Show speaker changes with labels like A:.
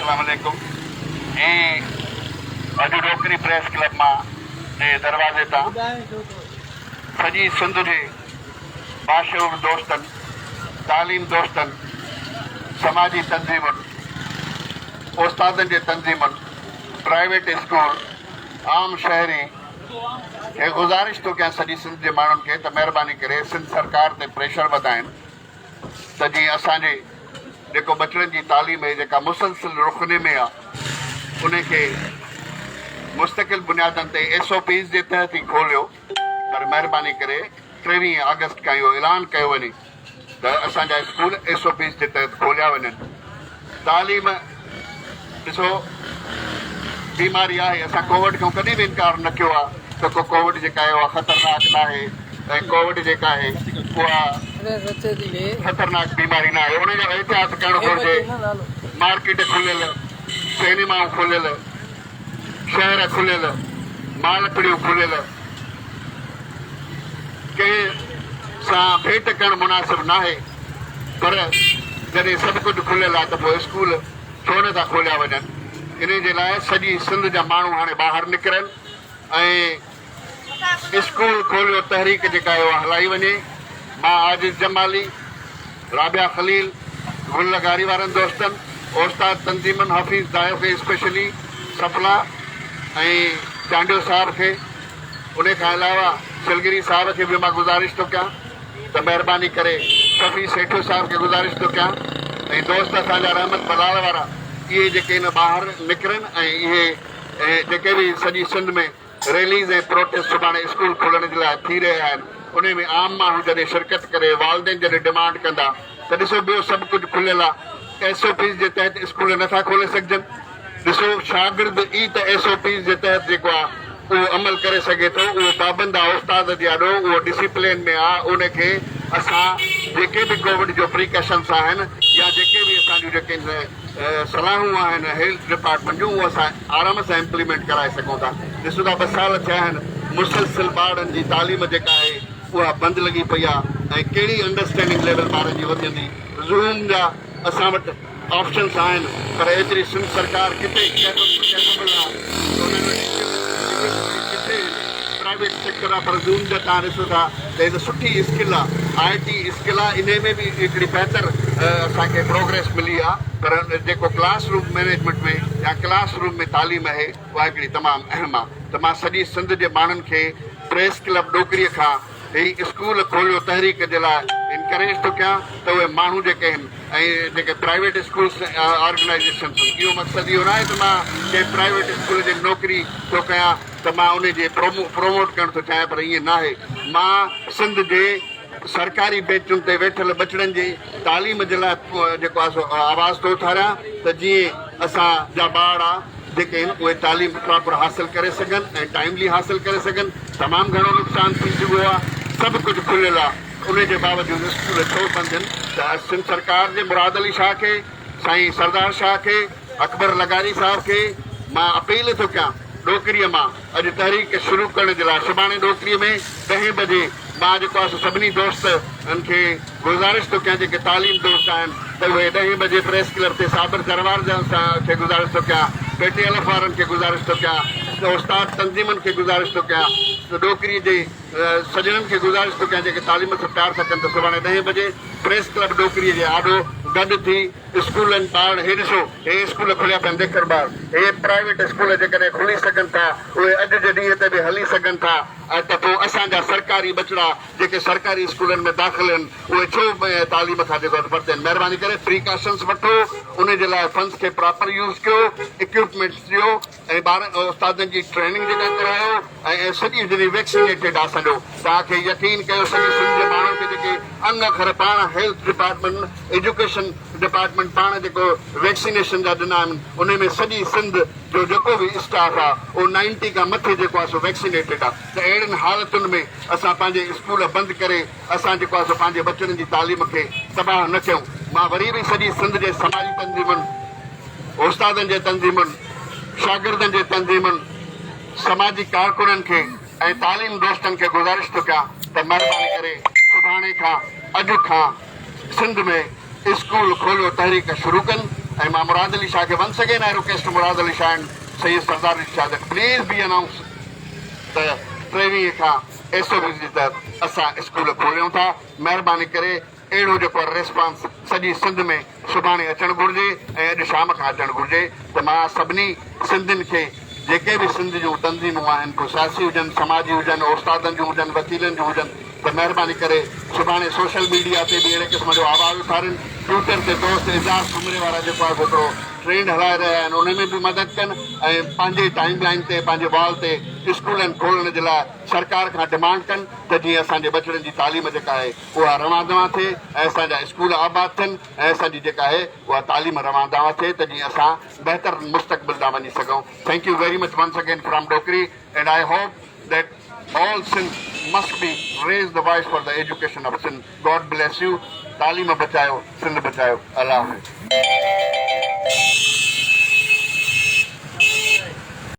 A: अस्सलाम वालेकुम। अॼु डोकरी प्रेस क्लब मां दरवाज़े तां सॼी सिंध जे बाशऊर दोस्तनि, तालीम दोस्तनि, समाजी तंज़ीमुनि, उस्तादनि जे तंज़ीमुनि, प्राइवेट स्कूल, आम शहरी खे गुज़ारिश थो कयां सॼी सिंध जे माण्हुनि खे त महिरबानी करे सिंध सरकार ते प्रेशर वधाइनि त जीअं असांजे जेको बचड़नि जी तालीम आहे जेका मुसलसिल रुखने में आहे उनखे मुस्तक़िल बुनियादनि ते SOPs जे तहत ई खोलियो, पर महिरबानी करे 23 अगस्त खां इहो ऐलान कयो वञे त असांजा स्कूल SOPs जे तहत खोलिया वञनि। तालीम ॾिसो बीमारी आहे, असां कोविड खां कॾहिं बि इनकार न कयो आहे त को कोविड जेका आहे उहा ख़तरनाक न आहे ऐं कोविड जेका आहे उहा ख़तरनाक बीमारी न आहे, उनजो एहतियात करणु घुरिजे। मार्केट खुलियल, सिनेमा खुलियल, शहर खुलियल, मालपड़ियूं खुलियल, कंहिं सां भेट करणु मुनासिब न आहे, पर जॾहिं सभु कुझु खुलियल आहे त पोइ स्कूल छो नथा खोलिया वञनि। इन जे लाइ सॼी सिंध जा माण्हू हाणे ॿाहिरि निकिरनि ऐं स्कूल खोलियो तहरीक जेका आहे उहा हलाई वञे। मां आजिज़ जमाली, राबिया खलील, गुल लगारी वारनि दोस्तनि, उस्ताद तंज़ीमनि, हफ़ीज़ दायो खे स्पेशली, सफला ऐं चांडियो साहब खे, उन खां अलावा सिलगिरी साहब खे बि मां गुज़ारिश थो कयां त महिरबानी करे शफ़ी सेठो साहब खे गुज़ारिश थो कयां ऐं दोस्त असांजा रहमत बलाल वारा इहे जेके इन ॿाहिरि निकिरनि ऐं इहे जेके बि सॼी सिंध में रैलीज़ ऐं प्रोटेस्ट सुभाणे स्कूल खोलण जे लाइ थी रहिया आहिनि, उन में आम माण्हू जॾहिं शिरकत करे वालदेन जॾहिं डिमांड कंदा त ॾिसो ॿियो सभु कुझु खुलियल आहे, SOPs जे तहत स्कूल नथा खोले सघजनि। ॾिसो शागिर्द ई त SOPs जे तहत जेको आहे उहो अमल करे सघे थो, उहो पाबंद आहे उस्ताद जे ॾाढो, उहो डिसिप्लिन में आहे। उनखे असां जेके बि कोविड जो प्रिकॉशन्स आहिनि या जेके बि असांजूं जेके सलाहूं आहिनि हेल्थ डिपार्टमेंट जूं उहे असां आराम सां इम्प्लीमेंट कराए सघूं था। ॾिसो था 2 साल थिया आहिनि, मुसलसिल ॿारनि जी तालीम जेका आहे उहा बंदि लॻी पई आहे ऐं कहिड़ी अंडरस्टैंडिंग लेवल ॿारनि जी वधंदी। ज़ूम जा असां वटि ऑप्शन्स आहिनि, पर एतिरी सिंध सरकार किथे कैपेबल आहे, किथे प्राइवेट सेक्टर आहे, पर ज़ूम जा तव्हां ॾिसो था त हिकु सुठी स्किल आहे, IT स्किल आहे, इन में बि हिकिड़ी बहितर असांखे प्रोग्रेस मिली आहे। पर जेको क्लासरूम मैनेजमेंट में या क्लासरूम में तालीम आहे उहा हिकिड़ी तमामु अहम आहे। त मां सॼी सिंध जे माण्हुनि खे प्रेस क्लब डोकरीअ खां ही स्कूल खोलियो तहरीक जे लाइ इनकरेज थो कयां त उहे माण्हू जेके आहिनि ऐं जेके प्राइवेट स्कूल्स ऑर्गेनाइज़ेशन, इहो मक़सदु इहो न आहे त मां कंहिं प्राइवेट स्कूल जी नौकिरी थो कयां त मां उनजे प्रोमोट करणु थो चाहियां, पर ईअं न आहे। मां सिंध जे सरकारी बेंचुनि ते वेठल बचड़नि जी तालीम जे लाइ जेको आहे सो आवाज़ थो उथारियां त जीअं असांजा ॿार आहे जेके आहिनि उहे तालीम प्रॉपर हासिल करे सघनि ऐं टाइमली हासिल करे सघनि। तमामु घणो नुक़सानु थी चुको आहे, सभु कुझु खुलियल आहे, उनजे बावजूदि स्कूल छो बंदि आहिनि। त सिंध सरकार जे मुराद अली शाह खे, साईं सरदार शाह खे, अकबर लगारी साहब खे मां अपील थो कयां डोकरीअ मां अॼु तहरीक शुरू करण जे लाइ। सुभाणे डोकरीअ में 10 बजे मां जेको आहे सभिनी दोस्तनि खे गुज़ारिश थो कयां, जेके तालीम दोस्त आहिनि त उहे 10 बजे प्रेस क्लब ते साबिर दरबार खे गुज़ारिश थो कयां, PTLF वारनि खे गुज़ारिश थो कयां, उस्ताद तंज़ीमनि खे गुज़ारिश थो कयां, डोकरीअ जे सजणनि खे गुज़ारिश थो कयां जेके तालीम सां प्यार था कनि त सुभाणे 10 बजे प्रेस क्लब डोकरीअ जे आॾो गॾु थी स्कूलनि ॿार हे ॾिसो हे स्कूल खुलिया पिया आहिनि, देखर ॿार हे प्राइवेट स्कूल जेकॾहिं खुली सघनि था उहे अॼु जे ॾींहं ते बि हली सघनि था, त पोइ असांजा सरकारी बचड़ा जेके सरकारी स्कूलनि में दाख़िल आहिनि उहे छो तालीम खां जेको परते आहिनि। महिरबानी करे प्रिकॉशन्स वठो, उन जे लाइ फंड्स खे प्रॉपर यूज़ कयो, इक्विपमेंट्स ॾियो ऐं ॿारनि उस्तादनि जी ट्रेनिंग जेका करायो ऐं सॼी जॾहिं वैक्सीनेटेड आहे सॼो, तव्हांखे यकीन कयो सॼी सिंध जे माण्हुनि खे जेके अंग अखर पाण हेल्थ डिपार्टमेंट, एजुकेशन डिपार्टमेंट पाण जेको वैक्सीनेशन जा ॾिना आहिनि उन में सॼी सिंध जो जेको बि स्टाफ आहे उहो 90 खां मथे जेको आहे सो वैक्सीनेटेड आहे। त अहिड़ियुनि हालतुनि में असां पंहिंजे स्कूल बंदि करे असां जेको आहे सो पंहिंजे बचड़नि जी तालीम खे तबाह न कयूं। मां वरी बि सॼी सिंध जे समाजी तंज़ीमुनि, उस्तादनि जे तंज़ीमुनि, शागिर्दनि जे तंज़ीमुनि, समाजी कारकुननि खे ऐं तालीम दोस्तनि खे गुज़ारिश थो कयां त महिरबानी करे सुभाणे खां अॼु खां सिंध में स्कूल खोलियो तहरीक शुरू कनि ऐं मां मुराद अली शाह खे once again I request Murad Ali Shah and Syed Sardar Ali Shah that please be announce त 23 खां SOP जी तहत असां स्कूल खोलियूं था। महिरबानी करे अहिड़ो जेको रेस्पॉन्स सॼी सिंध में सुभाणे अचणु घुरिजे ऐं अॼु शाम खां अचणु घुरिजे। त मां सभिनी सिंधियुनि खे जेके बि सिंध जूं तंज़ीमूं आहिनि को सियासी हुजनि समाजी हुजनि उस्तादनि जूं हुजनि वकीलनि जूं हुजनि त महिरबानी करे सुभाणे सोशल मीडिया ते बि अहिड़े क़िस्म जो आवाज़ उथारनि। ट्विटर ते दोस्त एजाज़ सुमरे वारा जेको आहे हिकिड़ो ट्रेंड हलाए रहिया आहिनि उन में बि मदद कनि ऐं पंहिंजे टाइम लाइन ते पंहिंजे वॉल ते स्कूलनि खोलण जे लाइ सरकार खां डिमांड कनि त जीअं असांजे बचड़नि जी तालीम जेका आहे उहा रवां दवां थिए ऐं असांजा स्कूल आबाद थियनि ऐं असांजी जेका आहे उहा तालीम रवां दवां थिए त जीअं असां बहितर मुस्तक़बिल ॾांहुं वञी सघूं। Thank you very much once again from Dokri and I hope that all Sindh must be raise the voice for the education of Sindh. God bless you. तालीम बचायो, सिंध बचायो। अल्लाह हाफ़िज़।